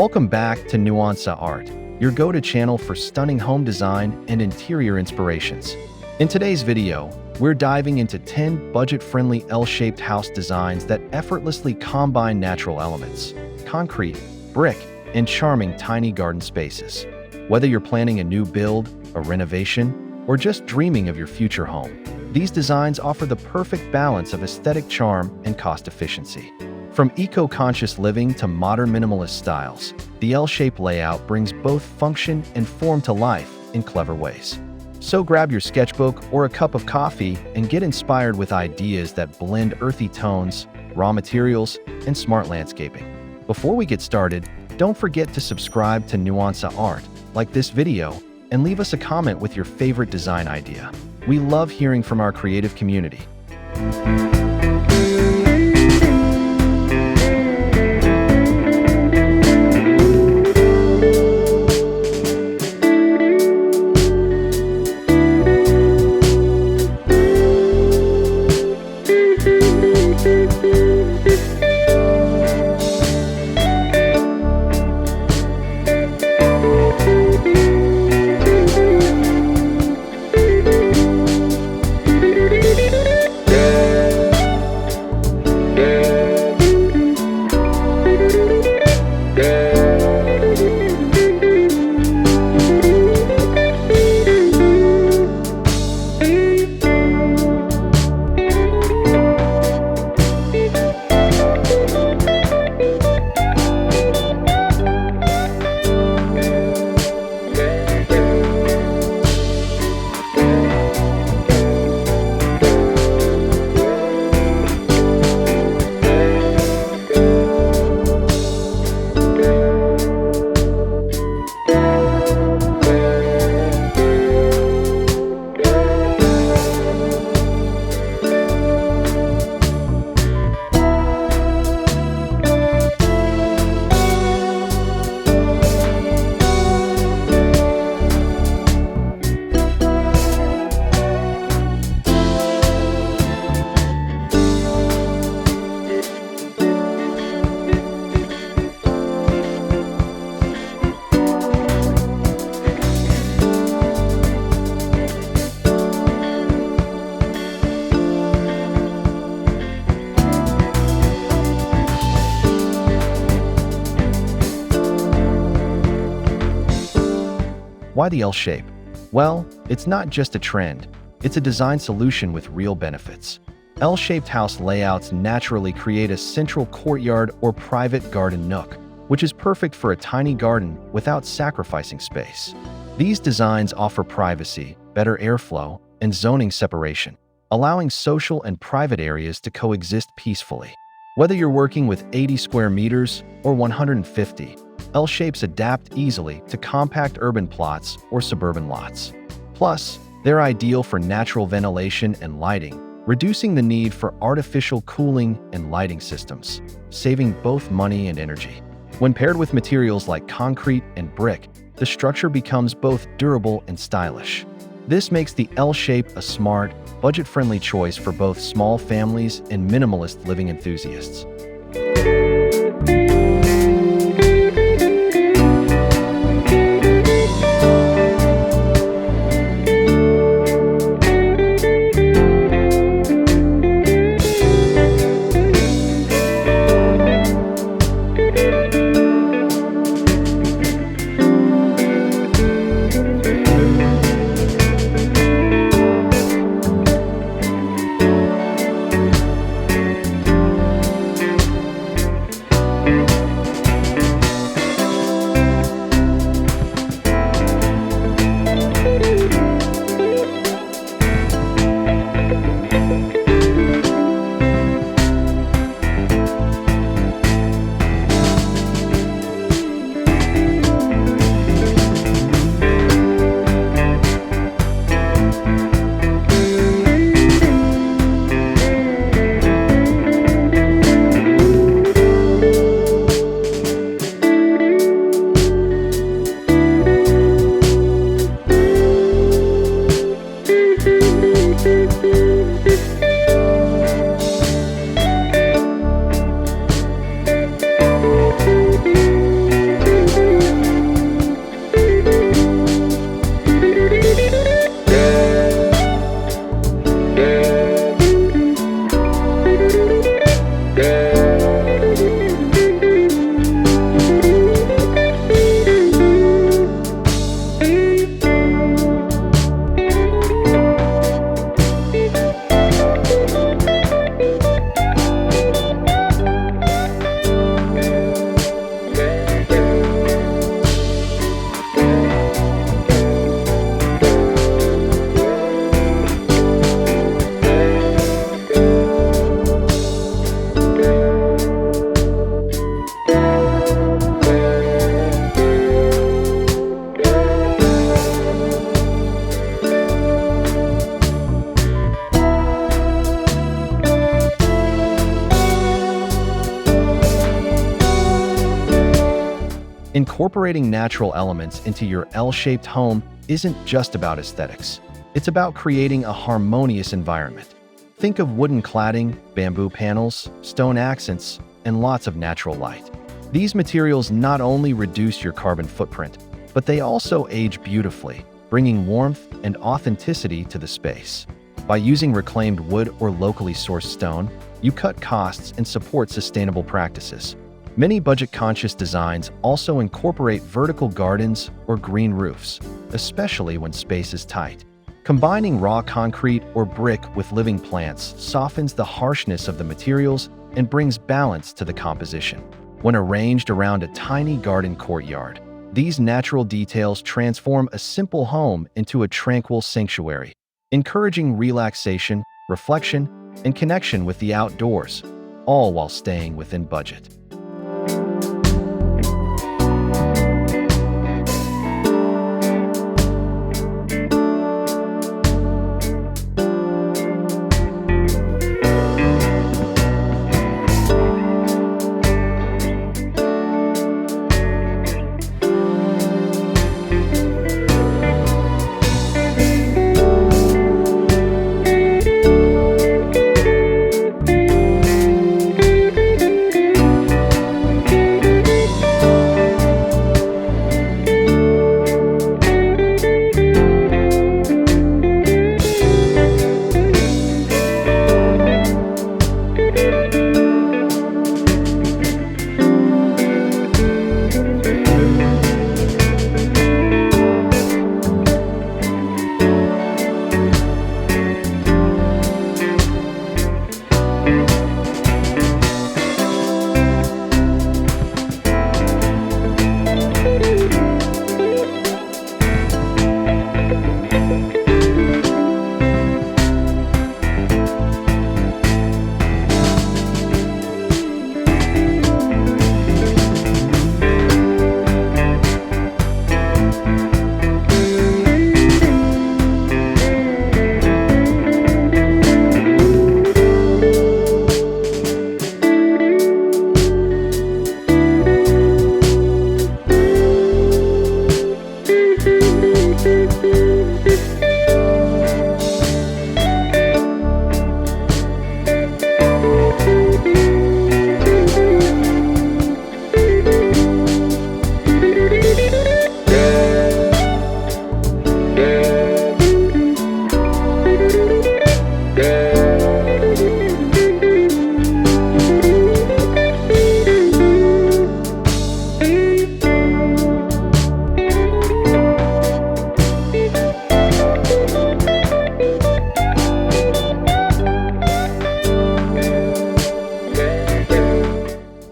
Welcome back to Nuance Art, your go-to channel for stunning home design and interior inspirations. In today's video, we're diving into 10 budget-friendly L-shaped house designs that effortlessly combine natural elements, concrete, brick, and charming tiny garden spaces. Whether you're planning a new build, a renovation, or just dreaming of your future home, these designs offer the perfect balance of aesthetic charm and cost efficiency. From eco-conscious living to modern minimalist styles, the L-shaped layout brings both function and form to life in clever ways. So grab your sketchbook or a cup of coffee and get inspired with ideas that blend earthy tones, raw materials, and smart landscaping. Before we get started, don't forget to subscribe to Nuance Art, like this video, and leave us a comment with your favorite design idea. We love hearing from our creative community. Why the L shape? Well, it's not just a trend, it's a design solution with real benefits. L-shaped house layouts naturally create a central courtyard or private garden nook, which is perfect for a tiny garden without sacrificing space. These designs offer privacy, better airflow, and zoning separation, allowing social and private areas to coexist peacefully. Whether you're working with 80 square meters or 150, L-shapes adapt easily to compact urban plots or suburban lots. Plus, they're ideal for natural ventilation and lighting, reducing the need for artificial cooling and lighting systems, saving both money and energy. When paired with materials like concrete and brick, the structure becomes both durable and stylish. This makes the L shape a smart, budget-friendly choice for both small families and minimalist living enthusiasts. Incorporating natural elements into your L-shaped home isn't just about aesthetics. It's about creating a harmonious environment. Think of wooden cladding, bamboo panels, stone accents, and lots of natural light. These materials not only reduce your carbon footprint, but they also age beautifully, bringing warmth and authenticity to the space. By using reclaimed wood or locally sourced stone, you cut costs and support sustainable practices. Many budget-conscious designs also incorporate vertical gardens or green roofs, especially when space is tight. Combining raw concrete or brick with living plants softens the harshness of the materials and brings balance to the composition. When arranged around a tiny garden courtyard, these natural details transform a simple home into a tranquil sanctuary, encouraging relaxation, reflection, and connection with the outdoors, all while staying within budget.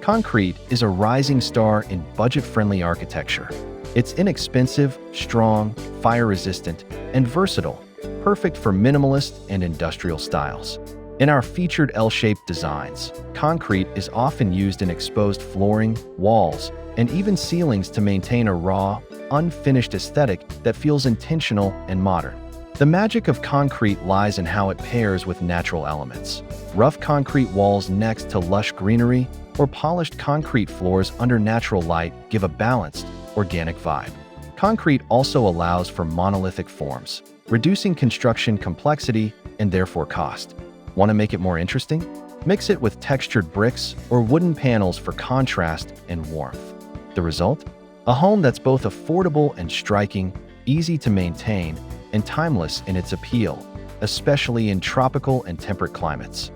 Concrete is a rising star in budget-friendly architecture. It's inexpensive, strong, fire-resistant, and versatile, perfect for minimalist and industrial styles. In our featured L-shaped designs, concrete is often used in exposed flooring, walls, and even ceilings to maintain a raw, unfinished aesthetic that feels intentional and modern. The magic of concrete lies in how it pairs with natural elements. Rough concrete walls next to lush greenery or polished concrete floors under natural light give a balanced, organic vibe. Concrete also allows for monolithic forms, reducing construction complexity and therefore cost. Want to make it more interesting? Mix it with textured bricks or wooden panels for contrast and warmth. The result? A home that's both affordable and striking, easy to maintain, and timeless in its appeal, especially in tropical and temperate climates.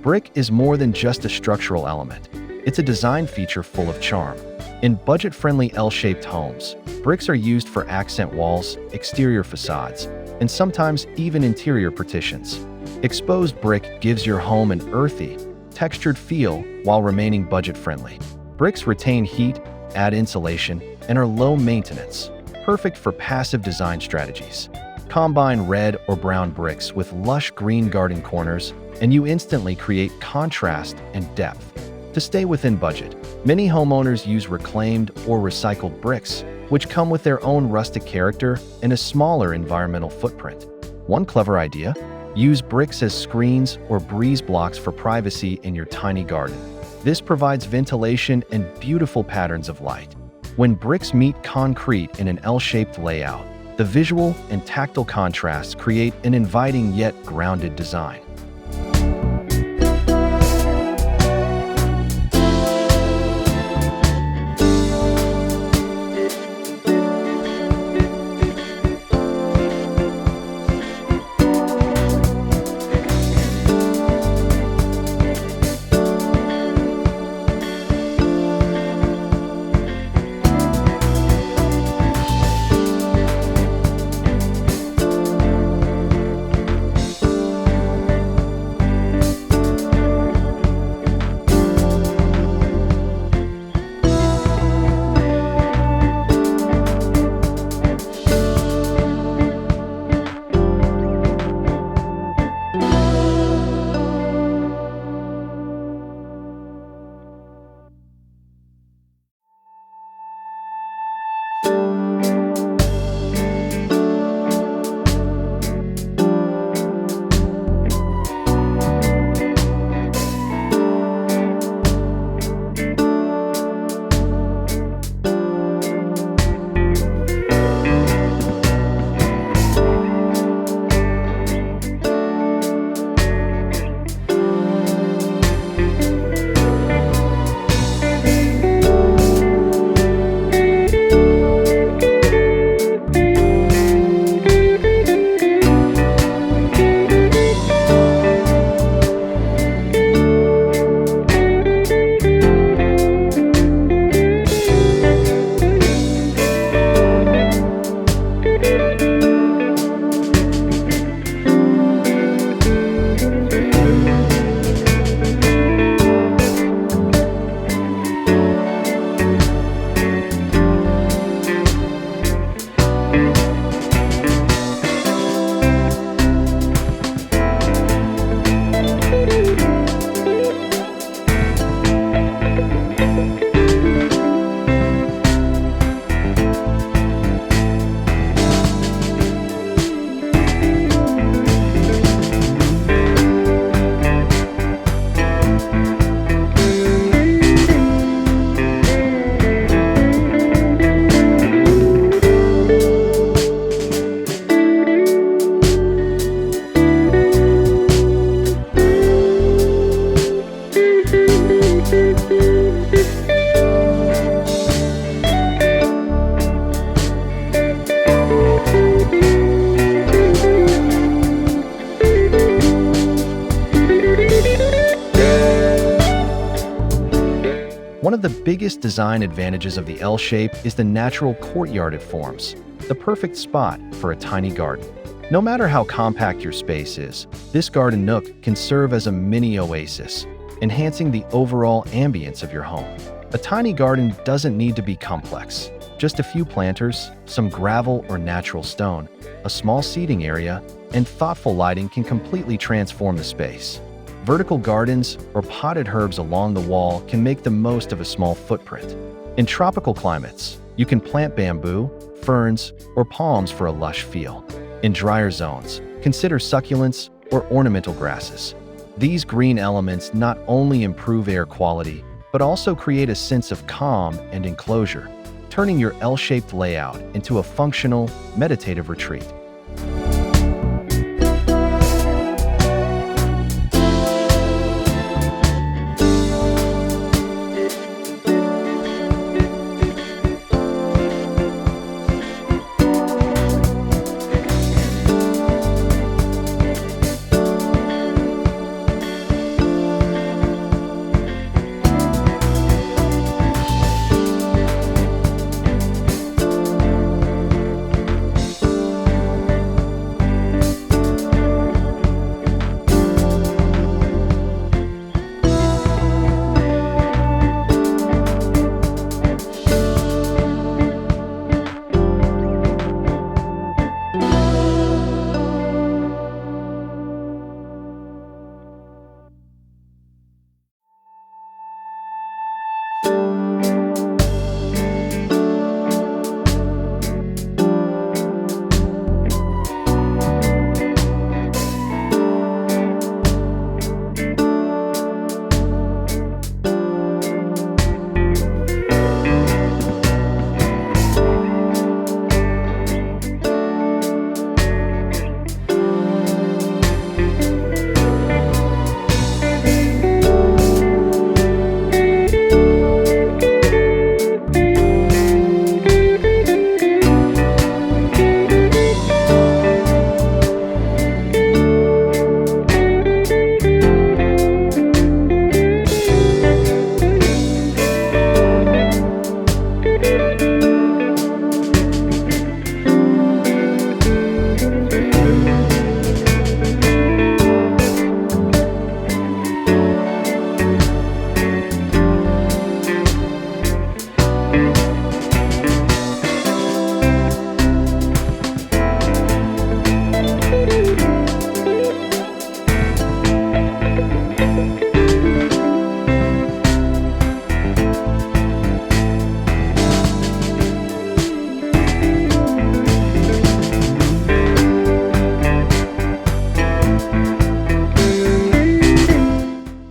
Brick is more than just a structural element. It's a design feature full of charm. In budget-friendly L-shaped homes, bricks are used for accent walls, exterior facades, and sometimes even interior partitions. Exposed brick gives your home an earthy, textured feel while remaining budget-friendly. Bricks retain heat, add insulation, and are low maintenance, perfect for passive design strategies. Combine red or brown bricks with lush green garden corners, and you instantly create contrast and depth. To stay within budget, many homeowners use reclaimed or recycled bricks, which come with their own rustic character and a smaller environmental footprint. One clever idea: use bricks as screens or breeze blocks for privacy in your tiny garden. This provides ventilation and beautiful patterns of light. When bricks meet concrete in an L-shaped layout, the visual and tactile contrasts create an inviting yet grounded design. One of the biggest design advantages of the L shape is the natural courtyard it forms, the perfect spot for a tiny garden. No matter how compact your space is, this garden nook can serve as a mini oasis, enhancing the overall ambience of your home. A tiny garden doesn't need to be complex. Just a few planters, some gravel or natural stone, a small seating area, and thoughtful lighting can completely transform the space. Vertical gardens or potted herbs along the wall can make the most of a small footprint. In tropical climates, you can plant bamboo, ferns, or palms for a lush feel. In drier zones, consider succulents or ornamental grasses. These green elements not only improve air quality, but also create a sense of calm and enclosure, turning your L-shaped layout into a functional, meditative retreat.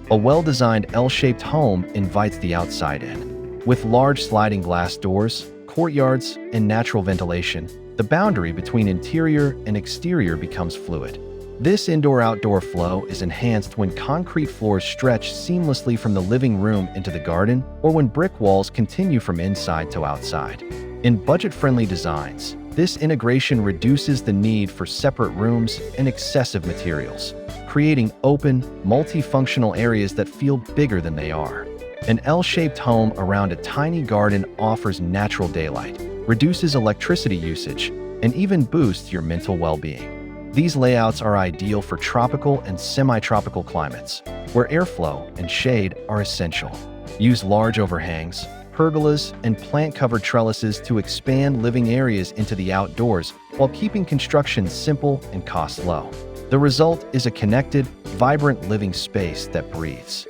A well-designed L-shaped home invites the outside in. With large sliding glass doors, courtyards, and natural ventilation, the boundary between interior and exterior becomes fluid. This indoor-outdoor flow is enhanced when concrete floors stretch seamlessly from the living room into the garden, or when brick walls continue from inside to outside. In budget-friendly designs, this integration reduces the need for separate rooms and excessive materials, creating open, multifunctional areas that feel bigger than they are. An L-shaped home around a tiny garden offers natural daylight, reduces electricity usage, and even boosts your mental well-being. These layouts are ideal for tropical and semi-tropical climates, where airflow and shade are essential. Use large overhangs, pergolas, and plant-covered trellises to expand living areas into the outdoors while keeping construction simple and cost low. The result is a connected, vibrant living space that breathes.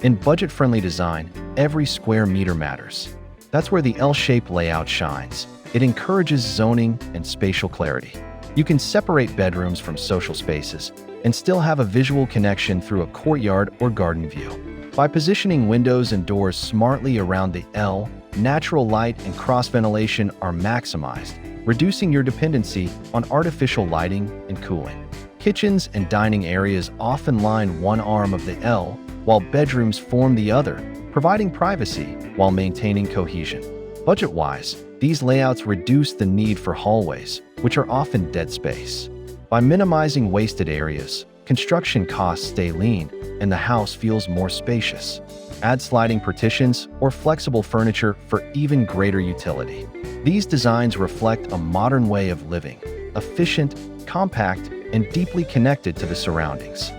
In budget-friendly design, every square meter matters. That's where the L-shaped layout shines. It encourages zoning and spatial clarity. You can separate bedrooms from social spaces and still have a visual connection through a courtyard or garden view. By positioning windows and doors smartly around the L, natural light and cross-ventilation are maximized, reducing your dependency on artificial lighting and cooling. Kitchens and dining areas often line one arm of the L, while bedrooms form the other, providing privacy while maintaining cohesion. Budget-wise, these layouts reduce the need for hallways, which are often dead space. By minimizing wasted areas, construction costs stay lean and the house feels more spacious. Add sliding partitions or flexible furniture for even greater utility. These designs reflect a modern way of living, efficient, compact, and deeply connected to the surroundings.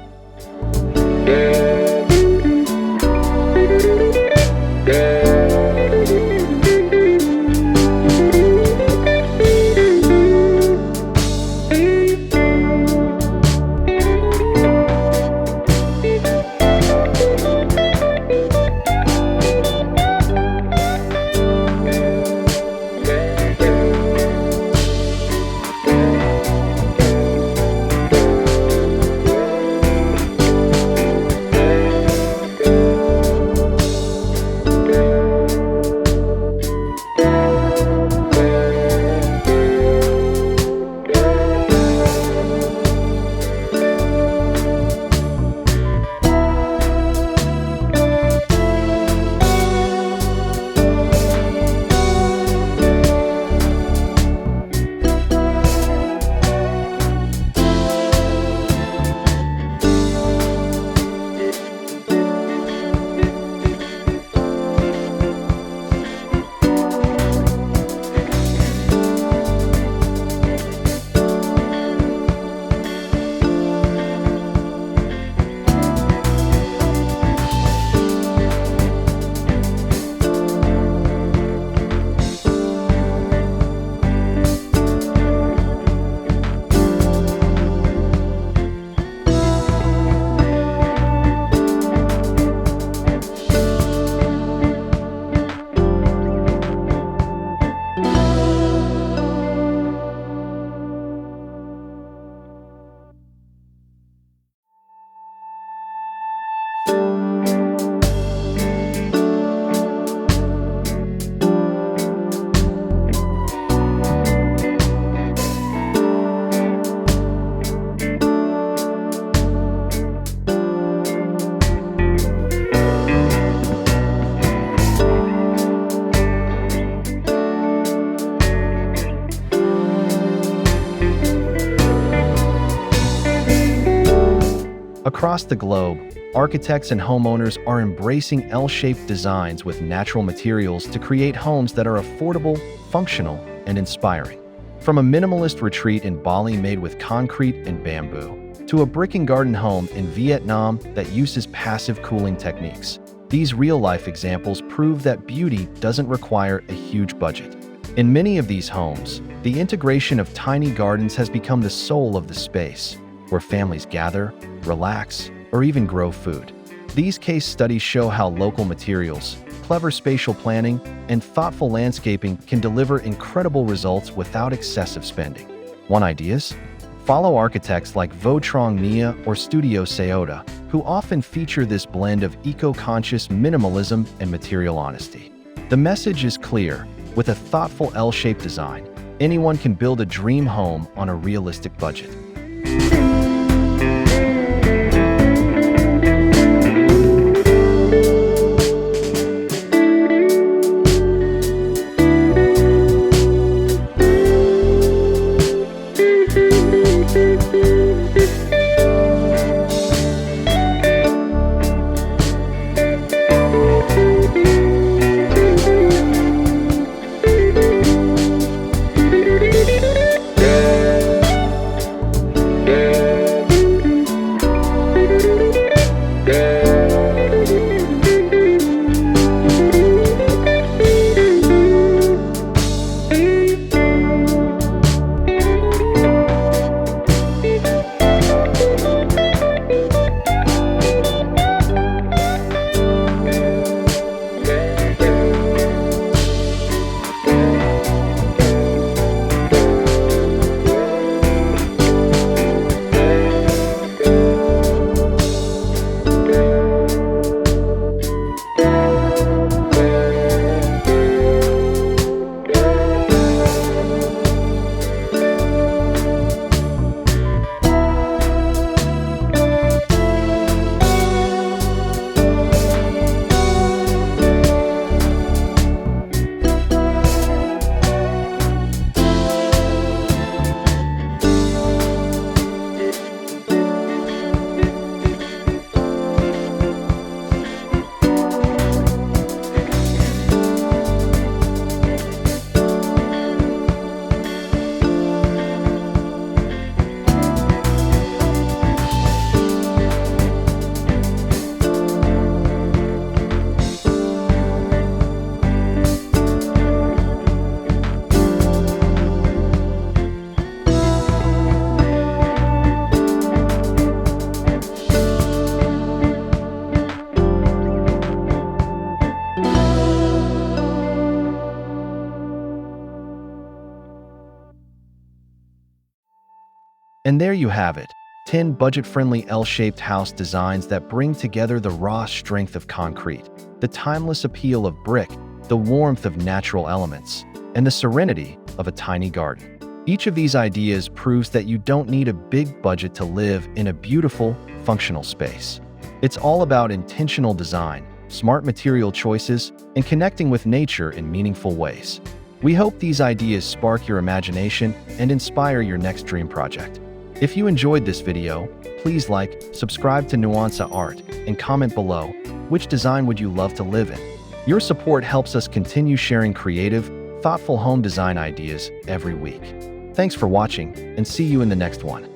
Across the globe, architects and homeowners are embracing L-shaped designs with natural materials to create homes that are affordable, functional, and inspiring. From a minimalist retreat in Bali made with concrete and bamboo, to a brick and garden home in Vietnam that uses passive cooling techniques, these real-life examples prove that beauty doesn't require a huge budget. In many of these homes, the integration of tiny gardens has become the soul of the space, where families gather, relax, or even grow food. These case studies show how local materials, clever spatial planning, and thoughtful landscaping can deliver incredible results without excessive spending. Want ideas? Follow architects like Vo Trong Nia or Studio Seota, who often feature this blend of eco-conscious minimalism and material honesty. The message is clear: with a thoughtful L-shaped design, anyone can build a dream home on a realistic budget. Yeah. And there you have it, 10 budget-friendly L-shaped house designs that bring together the raw strength of concrete, the timeless appeal of brick, the warmth of natural elements, and the serenity of a tiny garden. Each of these ideas proves that you don't need a big budget to live in a beautiful, functional space. It's all about intentional design, smart material choices, and connecting with nature in meaningful ways. We hope these ideas spark your imagination and inspire your next dream project. If you enjoyed this video, please like, subscribe to Nuansa Art, and comment below, which design would you love to live in? Your support helps us continue sharing creative, thoughtful home design ideas every week. Thanks for watching, and see you in the next one.